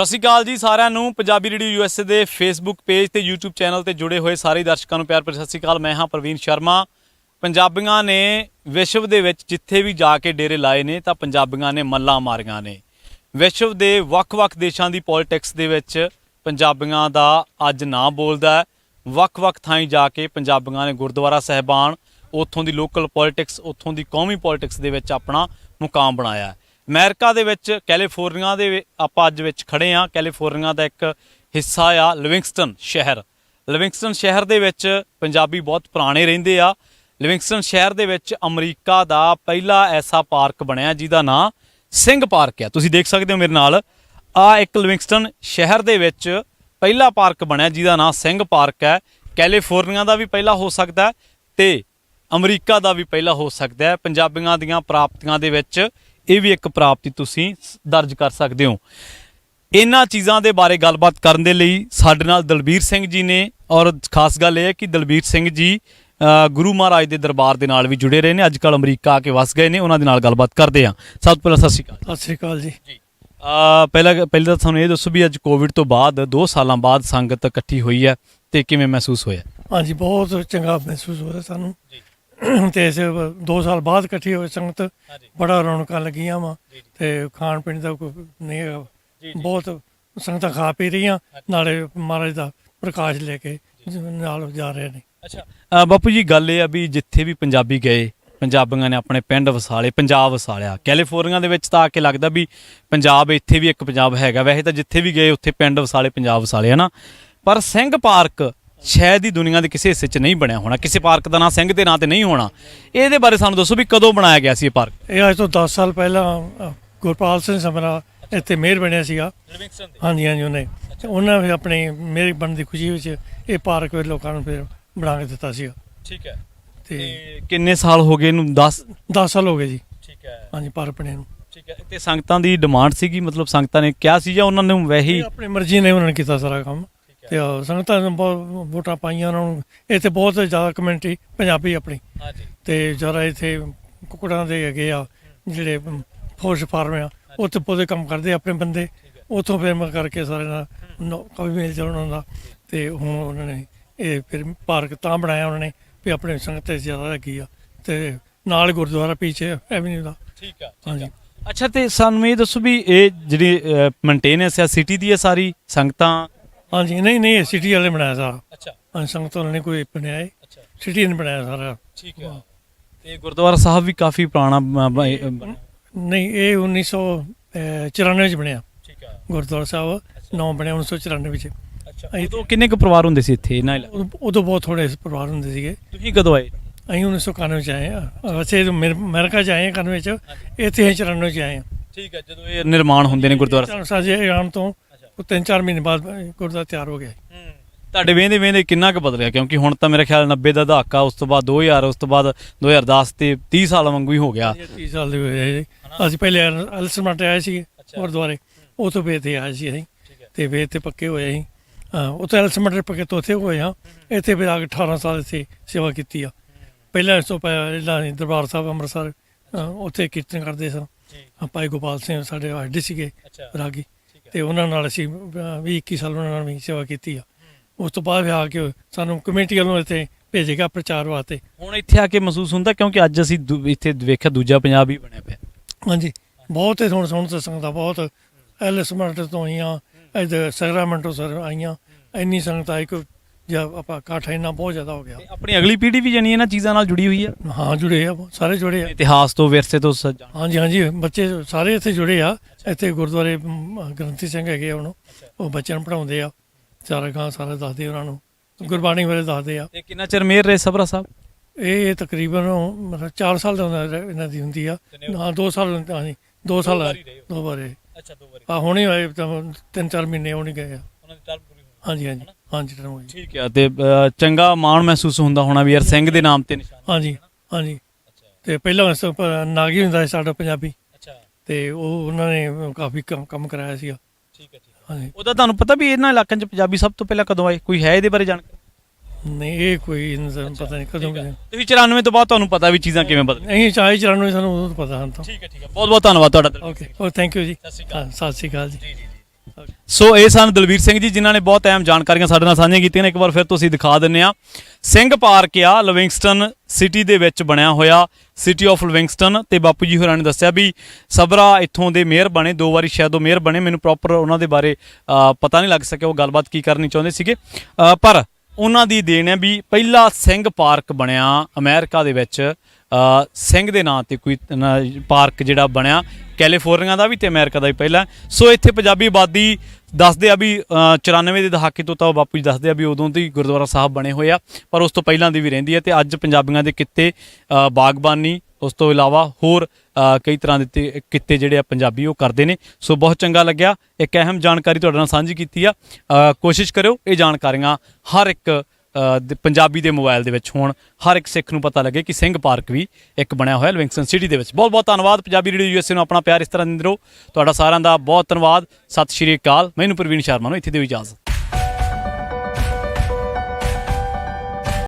ਸਤਿ ਸ਼੍ਰੀ ਅਕਾਲ ਜੀ ਸਾਰਿਆਂ ਨੂੰ। ਪੰਜਾਬੀ ਰੇਡੀਓ ਯੂਐਸਏ ਦੇ ਫੇਸਬੁੱਕ ਪੇਜ ਤੇ YouTube ਚੈਨਲ ਤੇ ਜੁੜੇ ਹੋਏ ਸਾਰੇ ਦਰਸ਼ਕਾਂ ਨੂੰ ਪਿਆਰ ਭਰੀ ਸਤਿ ਸ਼੍ਰੀ ਅਕਾਲ। ਮੈਂ ਹਾਂ ਪ੍ਰਵੀਨ ਸ਼ਰਮਾ। ਪੰਜਾਬੀਆਂ ਨੇ ਵਿਸ਼ਵ ਦੇ ਵਿੱਚ ਜਿੱਥੇ ਵੀ ਜਾ ਕੇ ਡੇਰੇ ਲਾਏ ਨੇ ਤਾਂ ਪੰਜਾਬੀਆਂ ਨੇ ਮੱਲਾਂ ਮਾਰੀਆਂ ਨੇ। ਵਿਸ਼ਵ ਦੇ ਵੱਖ-ਵੱਖ ਦੇਸ਼ਾਂ ਦੀ ਪੋਲਿਟਿਕਸ ਦੇ ਵਿੱਚ ਪੰਜਾਬੀਆਂ ਦਾ ਅੱਜ ਨਾਂ ਬੋਲਦਾ ਹੈ। ਵੱਖ-ਵੱਖ ਥਾਈਂ ਜਾ ਕੇ ਪੰਜਾਬੀਆਂ ਨੇ ਗੁਰਦੁਆਰਾ ਸਾਹਿਬਾਨ, ਉੱਥੋਂ ਦੀ ਲੋਕਲ ਪੋਲਿਟਿਕਸ, ਉੱਥੋਂ ਦੀ ਕੌਮੀ ਪੋਲਿਟਿਕਸ ਦੇ ਵਿੱਚ ਆਪਣਾ ਮੁਕਾਮ ਬਣਾਇਆ। ਅਮਰੀਕਾ ਦੇ ਵਿੱਚ ਕੈਲੀਫੋਰਨੀਆ ਦੇ ਆਪਾਂ ਅੱਜ ਵਿੱਚ ਖੜੇ ਹਾਂ। ਕੈਲੀਫੋਰਨੀਆ ਦਾ ਇੱਕ ਹਿੱਸਾ ਆ ਲਿਵਿੰਗਸਟਨ ਸ਼ਹਿਰ। ਲਿਵਿੰਗਸਟਨ ਸ਼ਹਿਰ ਦੇ ਵਿੱਚ ਪੰਜਾਬੀ ਬਹੁਤ ਪੁਰਾਣੇ ਰਹਿੰਦੇ ਆ। ਲਿਵਿੰਗਸਟਨ ਸ਼ਹਿਰ ਦੇ ਵਿੱਚ ਅਮਰੀਕਾ ਦਾ ਪਹਿਲਾ ਐਸਾ ਪਾਰਕ ਬਣਿਆ ਜਿਹਦਾ ਨਾਂ ਸਿੰਘ ਪਾਰਕ ਆ। ਤੁਸੀਂ ਦੇਖ ਸਕਦੇ ਹੋ ਮੇਰੇ ਨਾਲ, ਆ ਇੱਕ ਲਿਵਿੰਗਸਟਨ ਸ਼ਹਿਰ ਦੇ ਵਿੱਚ ਪਹਿਲਾ ਪਾਰਕ ਬਣਿਆ ਜਿਹਦਾ ਨਾਂ ਸਿੰਘ ਪਾਰਕ ਹੈ। ਕੈਲੀਫੋਰਨੀਆ ਦਾ ਵੀ ਪਹਿਲਾ ਹੋ ਸਕਦਾ ਹੈ ਤੇ ਅਮਰੀਕਾ ਦਾ ਵੀ ਪਹਿਲਾ ਹੋ ਸਕਦਾ ਹੈ। ਪੰਜਾਬੀਆਂ ਦੀਆਂ ਪ੍ਰਾਪਤੀਆਂ ਦੇ ਵਿੱਚ ਇਹ ਵੀ ਇੱਕ ਪ੍ਰਾਪਤੀ ਤੁਸੀਂ ਦਰਜ ਕਰ ਸਕਦੇ ਹੋ। ਇਹਨਾਂ ਚੀਜ਼ਾਂ ਦੇ ਬਾਰੇ ਗੱਲਬਾਤ ਕਰਨ ਦੇ ਲਈ ਸਾਡੇ ਨਾਲ ਦਲਬੀਰ ਸਿੰਘ ਜੀ ਨੇ, ਔਰ ਖਾਸ ਗੱਲ ਇਹ ਹੈ ਕਿ ਦਲਬੀਰ ਸਿੰਘ ਜੀ ਗੁਰੂ ਮਹਾਰਾਜ ਦੇ ਦਰਬਾਰ ਦੇ ਨਾਲ ਵੀ ਜੁੜੇ ਰਹੇ ਨੇ। ਅੱਜ ਕੱਲ੍ਹ ਅਮਰੀਕਾ ਆ ਕੇ ਵਸ ਗਏ ਨੇ। ਉਹਨਾਂ ਦੇ ਨਾਲ ਗੱਲਬਾਤ ਕਰਦੇ ਹਾਂ। ਸਭ ਤੋਂ ਪਹਿਲਾਂ ਸਤਿ ਸ਼੍ਰੀ ਅਕਾਲ। ਸਤਿ ਸ਼੍ਰੀ ਅਕਾਲ ਜੀ। ਪਹਿਲਾਂ ਤਾਂ ਤੁਹਾਨੂੰ ਇਹ ਦੱਸੋ ਵੀ ਅੱਜ ਕੋਵਿਡ ਤੋਂ ਬਾਅਦ 2 ਸਾਲਾਂ ਬਾਅਦ ਸੰਗਤ ਇਕੱਠੀ ਹੋਈ ਹੈ ਤੇ ਕਿਵੇਂ ਮਹਿਸੂਸ ਹੋਇਆ? ਹਾਂਜੀ, ਬਹੁਤ ਚੰਗਾ ਮਹਿਸੂਸ ਹੋ ਰਿਹਾ ਸਾਨੂੰ। ਤੇ ਇਸ 2 ਸਾਲ ਬਾਅਦ ਇਕੱਠੀ ਹੋਈ ਸੰਗਤ, ਬੜਾ ਰੌਣਕਾਂ ਲੱਗੀਆਂ ਵਾ ਤੇ ਖਾਣ ਪੀਣ ਦਾ ਕੋਈ ਨਹੀਂ ਹੈਗਾ। ਬਹੁਤ ਸੰਗਤਾਂ ਖਾ ਪੀ ਰਹੀਆਂ, ਨਾਲੇ ਮਹਾਰਾਜ ਦਾ ਪ੍ਰਕਾਸ਼ ਲੈ ਕੇ ਨਾਲ ਜਾ ਰਹੇ ਨੇ। ਅੱਛਾ ਬਾਪੂ ਜੀ, ਗੱਲ ਇਹ ਆ ਵੀ ਜਿੱਥੇ ਵੀ ਪੰਜਾਬੀ ਗਏ, ਪੰਜਾਬੀਆਂ ਨੇ ਆਪਣੇ ਪਿੰਡ ਵਸਾਲੇ, ਪੰਜਾਬ ਵਸਾਲਿਆ। ਕੈਲੀਫੋਰਨੀਆ ਦੇ ਵਿੱਚ ਤਾਂ ਆ ਕੇ ਲੱਗਦਾ ਵੀ ਪੰਜਾਬ ਇੱਥੇ ਵੀ ਇੱਕ ਪੰਜਾਬ ਹੈਗਾ। ਵੈਸੇ ਤਾਂ ਜਿੱਥੇ ਵੀ ਗਏ ਉੱਥੇ ਪਿੰਡ ਵਸਾਲੇ, ਪੰਜਾਬ ਵਸਾਲੇ, ਹੈ ਨਾ। ਪਰ ਸਿੰਘ ਪਾਰਕ ਸ਼ਾਇਦ ਹੀ ਦੁਨੀਆ ਦੇ ਕਿਸੇ ਹਿੱਸੇ 'ਚ ਨਹੀਂ ਬਣਿਆ ਹੋਣਾ। ਕਿਸੇ ਪਾਰਕ ਦਾ ਨਾਂ ਸਿੰਘ ਦੇ ਨਾਂ ਤੇ ਨਹੀਂ ਹੋਣਾ। ਇਹਦੇ ਬਾਰੇ ਸਾਨੂੰ ਦੱਸੋ ਵੀ ਕਦੋਂ ਬਣਾਇਆ ਗਿਆ ਸੀ ਇਹ ਪਾਰਕ? ਇਹ ਅੱਜ ਤੋਂ 10 ਸਾਲ ਪਹਿਲਾਂ ਗੁਰਪਾਲ ਸਿੰਘ ਸਮਰਾ ਇੱਥੇ ਮੇਅਰ ਬਣਿਆ ਸੀਗਾ। ਹਾਂਜੀ, ਉਹਨਾਂ ਫਿਰ ਆਪਣੀ ਮੇਅਰ ਬਣਨ ਦੀ ਖੁਸ਼ੀ ਵਿੱਚ ਇਹ ਪਾਰਕ ਵਿੱਚ ਲੋਕਾਂ ਨੂੰ ਫਿਰ ਬਣਾ ਕੇ ਦਿੱਤਾ ਸੀਗਾ। ਠੀਕ ਹੈ। ਤੇ ਕਿੰਨੇ ਸਾਲ ਹੋ ਗਏ ਇਹਨੂੰ? 10 ਸਾਲ ਹੋ ਗਏ ਜੀ। ਠੀਕ ਹੈ। ਹਾਂਜੀ, ਪਾਰਕ ਬਣੇ ਨੂੰ। ਠੀਕ ਹੈ। ਤੇ ਸੰਗਤਾਂ ਦੀ ਡਿਮਾਂਡ ਸੀਗੀ, ਮਤਲਬ ਸੰਗਤਾਂ ਨੇ ਕਿਹਾ ਸੀ ਜਾਂ ਉਹਨਾਂ ਨੇ ਵੈਸੇ ਹੀ ਆਪਣੀ ਮਰਜ਼ੀ ਨੇ ਉਹਨਾਂ ਨੇ ਕੀਤਾ ਸਾਰਾ ਕੰਮ? ਤੇ ਸੰਗਤਾਂ ਨੇ ਬਹੁਤ ਵੋਟਾਂ ਪਾਈਆਂ ਉਹਨਾਂ ਨੂੰ। ਇੱਥੇ ਬਹੁਤ ਜ਼ਿਆਦਾ ਕਮਿਊਨਿਟੀ ਪੰਜਾਬੀ ਆਪਣੀ, ਤੇ ਜ਼ਿਆਦਾ ਇੱਥੇ ਕੁਕੜਾਂ ਦੇ ਹੈਗੇ ਆ ਜਿਹੜੇ ਫੋਰਸ ਫਾਰਮ ਆ, ਉੱਥੇ ਪੌਦੇ ਕੰਮ ਕਰਦੇ ਆਪਣੇ ਬੰਦੇ। ਉੱਥੋਂ ਫਿਰ ਮੈਂ ਕਰਕੇ ਸਾਰੇ ਨਾਲ ਕਾਫੀ ਮੇਲ ਚੱਲ ਉਹਨਾਂ ਦਾ। ਤੇ ਹੁਣ ਉਹਨਾਂ ਨੇ ਇਹ ਫਿਰ ਪਾਰਕ ਤਾਂ ਬਣਾਇਆ ਉਹਨਾਂ ਨੇ ਵੀ ਆਪਣੇ ਸੰਗਤ ਜ਼ਿਆਦਾ ਲੱਗੀ ਆ, ਤੇ ਨਾਲ ਗੁਰਦੁਆਰਾ ਪਿੱਛੇ ਐਵਨਿਊ ਦਾ। ਠੀਕ ਆ। ਹਾਂਜੀ। ਅੱਛਾ, ਤੇ ਸਾਨੂੰ ਇਹ ਦੱਸੋ ਵੀ ਇਹ ਜਿਹੜੀ ਮੇਨਟੇਨੈਂਸ ਆ ਸਿਟੀ ਦੀ ਹੈ ਸਾਰੀ ਸੰਗਤਾਂ? ਹਾਂਜੀ, ਨਹੀਂ ਸਿਟੀ ਵਾਲੇ ਬਣਾਇਆ ਸਾਰਾ। ਅੱਛਾ। ਹਾਂਜੀ, ਸੰਗਤਾਂ ਨੇ ਕੋਈ ਬਣਾਇਆ ਹੈ, ਸਿਟੀ ਨੇ ਬਣਾਇਆ ਸਾਰਾ। ਠੀਕ ਹੈ। ਤੇ ਗੁਰਦੁਆਰਾ ਸਾਹਿਬ ਵੀ ਕਾਫੀ ਪੁਰਾਣਾ ਨਹੀਂ, ਇਹ 1994 ਚ ਬਣਿਆ। ਠੀਕ ਹੈ। ਗੁਰਦੁਆਰਾ ਸਾਹਿਬ ਨਵਾਂ ਬਣਿਆ 1994 ਵਿੱਚ। ਅੱਛਾ। ਉਦੋਂ ਕਿੰਨੇ ਕੁ ਪਰਿਵਾਰ ਹੁੰਦੇ ਸੀ ਇੱਥੇ? ਉਦੋਂ ਬਹੁਤ ਥੋੜੇ ਪਰਿਵਾਰ ਹੁੰਦੇ ਸੀਗੇ। ਤੁਸੀਂ ਕਦੋਂ ਆਏ? ਅਸੀਂ 1991 ਚ ਆਏ ਆ। ਵੈਸੇ ਅਮਰੀਕਾ ਚ ਆਏ ਆ 91 ਚ, ਇੱਥੇ 94 ਚ ਆਏ ਆ। ਠੀਕ ਹੈ। ਜਦੋਂ ਇਹ ਨਿਰਮਾਣ ਹੁੰਦੇ ਨੇ ਗੁਰਦੁਆਰਾ ਸਾਜੇ ਆਉਣ ਤੋਂ 3-4 ਮਹੀਨੇ ਬਾਅਦ ਗੁਰਦੁਆਰਾ ਤਿਆਰ ਹੋ ਗਿਆ। ਤੁਹਾਡੇ ਵੇਂਦੇ ਕਿੰਨਾ ਕੁ ਬਦਲਿਆ? ਕਿਉਂਕਿ ਹੁਣ ਤਾਂ ਮੇਰੇ ਖਿਆਲ 90 ਦਾ ਦਹਾਕਾ, ਉਸ ਤੋਂ ਬਾਅਦ 2000, ਉਸ ਤੋਂ ਬਾਅਦ 2010 ਤੇ 30 ਸਾਲ ਵਾਂਗੂ ਹੀ ਹੋ ਗਿਆ। 30 ਸਾਲ ਦੇ ਹੋਏ। ਅਸੀਂ ਪਹਿਲੇ ਅਲਸਮਟ ਆਏ ਸੀ ਗੁਰਦੁਆਰੇ, ਉੱਥੋਂ ਵੇ ਤੇ ਆਏ ਸੀ ਅਸੀਂ, ਤੇ ਵੇ ਤੇ ਪੱਕੇ ਹੋਏ ਅਸੀਂ। ਉੱਥੇ ਅਲਸਮਟ ਪੱਕੇ ਤੋਂ ਉੱਥੇ ਹੋਏ ਹਾਂ। ਇੱਥੇ ਫਿਰ ਆ ਕੇ 18 ਸਾਲ ਇੱਥੇ ਸੇਵਾ ਕੀਤੀ ਆ। ਪਹਿਲਾਂ ਇਸ ਤੋਂ ਪਹਿਲਾਂ ਦਰਬਾਰ ਸਾਹਿਬ ਅੰਮ੍ਰਿਤਸਰ ਉੱਥੇ ਕੀਰਤਨ ਕਰਦੇ ਸਨ। ਭਾਈ ਗੋਪਾਲ ਸਿੰਘ ਸਾਡੇ ਹੈੱਡ ਸੀਗੇ ਰਾਗੀ, ਤੇ ਉਹਨਾਂ ਨਾਲ ਅਸੀਂ 20-21 ਸਾਲ ਉਹਨਾਂ ਨਾਲ ਵੀ ਸੇਵਾ ਕੀਤੀ ਆ। ਉਸ ਤੋਂ ਬਾਅਦ ਆ ਕੇ ਸਾਨੂੰ ਕਮੇਟੀ ਵੱਲੋਂ ਇੱਥੇ ਭੇਜੇਗਾ ਪ੍ਰਚਾਰ ਵਾਸਤੇ। ਹੁਣ ਇੱਥੇ ਆ ਕੇ ਮਹਿਸੂਸ ਹੁੰਦਾ, ਕਿਉਂਕਿ ਅੱਜ ਅਸੀਂ ਇੱਥੇ ਵੇਖਿਆ ਦੂਜਾ ਪੰਜਾਬ ਹੀ ਬਣਿਆ ਪਿਆ। ਹਾਂਜੀ, ਬਹੁਤ ਹੁਣ ਸੁਣ ਸੰਗਤਾਂ ਬਹੁਤ ਐਲਸਮਟ ਤੋਂ ਆਈਆਂ, ਇੱਧਰ ਸੈਕਰਾਮੈਂਟੋ ਸਰ ਆਈਆਂ। ਇੰਨੀ ਸੰਗਤ ਆਈ ਕਿ ਆਪਾਂ ਇਕੱਠ ਇੰਨਾ ਬਹੁਤ ਜ਼ਿਆਦਾ ਹੋ ਗਿਆ। ਆਪਣੀ ਅਗਲੀ ਪੀੜ੍ਹੀ ਵੀ ਜਾਨੀ ਇਹਨਾਂ ਚੀਜ਼ਾਂ ਨਾਲ ਜੁੜੀ ਹੋਈ ਆ? ਹਾਂ, ਜੁੜੇ ਆ, ਸਾਰੇ ਜੁੜੇ ਆ। ਇਤਿਹਾਸ ਤੋਂ, ਵਿਰਸੇ ਤੋਂ? ਹਾਂਜੀ, ਬੱਚੇ ਸਾਰੇ ਇੱਥੇ ਜੁੜੇ ਆ। ਇੱਥੇ ਗੁਰਦੁਆਰੇ ਗ੍ਰੰਥੀ ਸਿੰਘ ਹੈਗੇ, ਹੁਣ ਉਹ ਬੱਚਿਆਂ ਨੂੰ ਪੜ੍ਹਾਉਂਦੇ ਆ। ਸਾਰਾ ਗਾਂ ਸਾਰਾ ਦੱਸਦੇ ਉਹਨਾਂ ਨੂੰ, ਗੁਰਬਾਣੀ ਬਾਰੇ ਦੱਸਦੇ ਆ। ਤੇ ਕਿੰਨਾ ਚਿਰ ਮੇਅਰ ਰਹੇ ਸਭਰਾ ਸਾਹਿਬ? ਇਹ ਤਕਰੀਬਨ ਮਤਲਬ 4 ਸਾਲ ਦਾ ਇਹਨਾਂ ਦੀ ਹੁੰਦੀ ਆ। ਹਾਂ, 2 ਸਾਲ। ਹਾਂਜੀ, 2 ਸਾਲ 2 ਵਾਰੇ। ਅੱਛਾ, 2 ਵਾਰੀ। ਹੁਣੇ ਆਏ ਤਾਂ 3-4 ਮਹੀਨੇ ਹੋਣੇ ਗਏ ਆ। ਹਾਂਜੀ। ਠੀਕ ਹੈ। ਤੇ ਚੰਗਾ ਮਾਣ ਮਹਿਸੂਸ ਹੁੰਦਾ ਹੋਣਾ ਵੀ ਯਾਰ ਸਿੰਘ ਦੇ ਨਾਮ ਤੇ ਨਿਸ਼ਾਨ? ਹਾਂਜੀ। ਤੇ ਪਹਿਲਾਂ ਨਾਗੀ ਹੁੰਦਾ ਸੀ ਸਾਡਾ ਪੰਜਾਬੀ, ਤੇ ਉਹ ਉਹਨਾਂ ਨੇ ਕਾਫੀ ਕੰਮ ਕਰਾਇਆ ਸੀਗਾ। ਠੀਕ ਹੈ। ਹਾਂਜੀ। ਉਹਦਾ ਤੁਹਾਨੂੰ ਪਤਾ ਵੀ ਇਹਨਾਂ ਇਲਾਕਿਆਂ 'ਚ ਪੰਜਾਬੀ ਸਭ ਤੋਂ ਪਹਿਲਾਂ ਕਦੋਂ ਆਏ? ਕੋਈ ਹੈ ਇਹਦੇ ਬਾਰੇ ਜਾਣਕਾਰੀ? ਨਹੀਂ, ਇਹ ਕੋਈ ਪਤਾ ਨਹੀਂ ਕਦੋਂ। ਤੁਸੀਂ 94 ਤੋਂ ਬਾਅਦ ਤੁਹਾਨੂੰ ਪਤਾ ਵੀ ਚੀਜ਼ਾਂ ਕਿਵੇਂ ਬਦਲੀਆਂ? ਨਹੀਂ, 94 ਸਾਨੂੰ ਉਦੋਂ ਪਤਾ ਹਨ ਤਾਂ। ਠੀਕ ਹੈ। ਬਹੁਤ ਬਹੁਤ ਧੰਨਵਾਦ ਤੁਹਾਡਾ। ਓਕੇ, ਥੈਂਕ ਯੂ ਜੀ। ਸਤਿ ਸ਼੍ਰੀ ਅਕਾਲ ਜੀ। ਸੋ ਇਹ ਸਨ ਦਲਵੀਰ ਸਿੰਘ ਜੀ ਜਿਨ੍ਹਾਂ ਨੇ ਬਹੁਤ ਅਹਿਮ ਜਾਣਕਾਰੀਆਂ ਸਾਡੇ ਨਾਲ ਸਾਂਝੀਆਂ ਕੀਤੀਆਂ ਨੇ। ਇੱਕ ਵਾਰ ਫਿਰ ਤੁਸੀਂ ਦਿਖਾ ਦਿੰਨੇ ਆ ਸਿੰਘ ਪਾਰਕ ਆ ਲਿਵਿੰਗਸਟਨ ਸਿਟੀ ਦੇ ਵਿੱਚ ਬਣਿਆ ਹੋਇਆ, ਸਿਟੀ ਆਫ ਲਿਵਿੰਗਸਟਨ। ਤੇ ਬਾਪੂ ਜੀ ਹੋਰਾਂ ਨੇ ਦੱਸਿਆ ਵੀ ਸਬਰਾ ਇੱਥੋਂ ਦੇ ਮੇਅਰ ਬਣੇ, 2 ਵਾਰੀ ਸ਼ਾਇਦ ਉਹ ਮੇਅਰ ਬਣੇ, ਮੈਨੂੰ ਪ੍ਰੋਪਰ ਉਹਨਾਂ ਦੇ ਬਾਰੇ ਪਤਾ ਨਹੀਂ ਲੱਗ ਸਕਿਆ ਉਹ ਗੱਲਬਾਤ ਕੀ ਕਰਨੀ ਚਾਹੁੰਦੇ ਸੀਗੇ, ਪਰ ਉਹਨਾਂ ਦੀ ਦੇਣ ਹੈ ਵੀ ਪਹਿਲਾ ਸਿੰਘ ਪਾਰਕ ਬਣਿਆ ਅਮਰੀਕਾ ਦੇ ਵਿੱਚ। ਸਿੰਘ ਦੇ ਨਾਂ ਤੇ ਕੋਈ ਪਾਰਕ ਜਿਹੜਾ ਬਣਿਆ ਕੈਲੀਫੋਰਨੀਆ ਦਾ ਵੀ ਤੇ ਅਮਰੀਕਾ ਦਾ ਵੀ ਪਹਿਲਾ। ਸੋ ਇੱਥੇ ਪੰਜਾਬੀ ਆਬਾਦੀ ਦੱਸਦੇ ਆ ਵੀ 94 ਦੇ ਦਹਾਕੇ ਤੋਂ ਤਾਂ ਬਾਪੂ ਜੀ ਦੱਸਦੇ ਆ ਵੀ ਉਦੋਂ ਦੀ ਗੁਰਦੁਆਰਾ ਸਾਹਿਬ ਬਣੇ ਹੋਏ ਆ, ਪਰ ਉਸ ਤੋਂ ਪਹਿਲਾਂ ਦੀ ਵੀ ਰਹਿੰਦੀ ਹੈ। ਤੇ ਅੱਜ ਪੰਜਾਬੀਆਂ ਦੇ ਕਿੱਤੇ ਬਾਗਬਾਨੀ, ਉਸ ਤੋਂ ਇਲਾਵਾ ਹੋਰ ਕਈ ਤਰ੍ਹਾਂ ਦੇ ਕਿੱਤੇ ਜਿਹੜੇ ਆ ਪੰਜਾਬੀ ਉਹ ਕਰਦੇ ਨੇ। ਸੋ ਬਹੁਤ ਚੰਗਾ ਲੱਗਿਆ, ਇੱਕ ਅਹਿਮ ਜਾਣਕਾਰੀ ਤੁਹਾਡੇ ਨਾਲ ਸਾਂਝੀ ਕੀਤੀ ਆ। ਕੋਸ਼ਿਸ਼ ਕਰਿਓ ਇਹ ਜਾਣਕਾਰੀਆਂ ਹਰ ਇੱਕ ਪੰਜਾਬੀ ਦੇ ਮੋਬਾਈਲ ਦੇ ਵਿੱਚ ਹੋਣ, ਹਰ ਇੱਕ ਸਿੱਖ ਨੂੰ ਪਤਾ ਲੱਗੇ ਕਿ ਸਿੰਘ ਪਾਰਕ ਵੀ ਇੱਕ ਬਣਿਆ ਹੋਇਆ ਲਿਵਿੰਗਸਟਨ ਸਿਟੀ ਦੇ ਵਿੱਚ। ਬਹੁਤ ਬਹੁਤ ਧੰਨਵਾਦ। ਪੰਜਾਬੀ ਰੇਡੀਓ USA ਨੂੰ ਆਪਣਾ ਪਿਆਰ ਇਸ ਤਰ੍ਹਾਂ ਦਿੰਦੇ ਰਹੋ। ਤੁਹਾਡਾ ਸਾਰਿਆਂ ਦਾ ਬਹੁਤ ਧੰਨਵਾਦ। ਸਤਿ ਸ਼੍ਰੀ ਅਕਾਲ। ਮੈਨੂੰ ਪ੍ਰਵੀਨ ਸ਼ਰਮਾ ਨੂੰ ਇੱਥੇ ਦਿਓ ਇਜਾਜ਼ਤ।